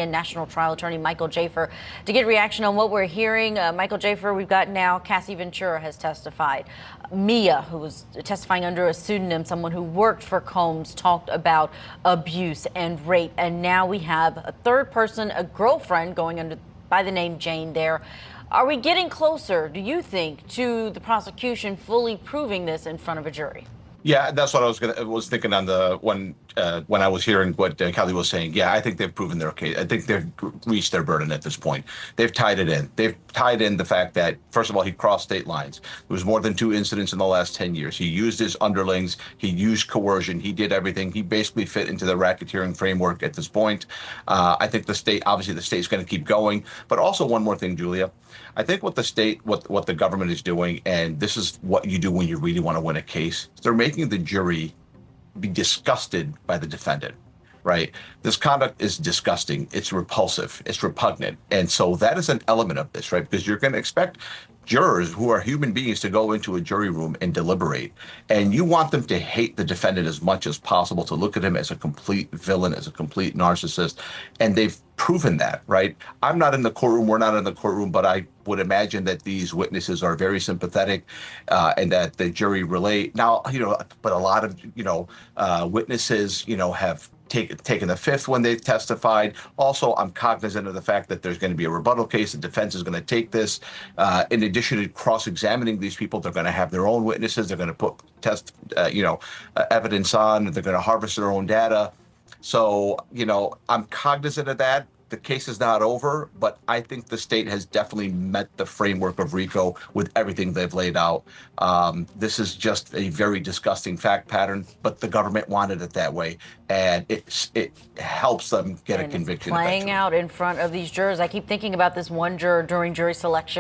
and national trial attorney Michael Jaafar to get reaction on what we're hearing. Michael Jaafar, we've got now Cassie Ventura has testified. Mia, who was testifying under a pseudonym, someone who worked for Combs, talked about abuse and rape. And now we have a third person, a girlfriend, going under by the name Jane there. Are we getting closer, do you think, to the prosecution fully proving this in front of a jury? Yeah, that's what I was thinking on the when I was hearing what Kelly was saying. Yeah, I think they've proven their case. I think they've reached their burden at this point. They've tied it in. They've tied in the fact that, first of all, he crossed state lines. There was more than 2 incidents in the last 10 years. He used his underlings. He used coercion. He did everything. He basically fit into the racketeering framework at this point. I think the state's going to keep going. But also one more thing, Julia. I think what the government is doing, and this is what you do when you really want to win a case, they're making the jury be disgusted by the defendant, right? This conduct is disgusting. It's repulsive. It's repugnant. And so that is an element of this, right? Because you're going to expect jurors who are human beings to go into a jury room and deliberate. And you want them to hate the defendant as much as possible, to look at him as a complete villain, as a complete narcissist. And they've proven that, right? I'm not in the courtroom. We're not in the courtroom, but I would imagine that these witnesses are very sympathetic and that the jury relate. Now, but a lot of, witnesses, have taken the fifth when they testified. Also, I'm cognizant of the fact that there's going to be a rebuttal case. The defense is going to take this. In addition to cross-examining these people, they're going to have their own witnesses. They're going to put evidence on. They're going to harvest their own data. So, I'm cognizant of that. The case is not over, but I think the state has definitely met the framework of RICO with everything they've laid out. This is just a very disgusting fact pattern, but the government wanted it that way, and it helps them get a conviction. Playing out in front of these jurors. I keep thinking about this one juror during jury selection.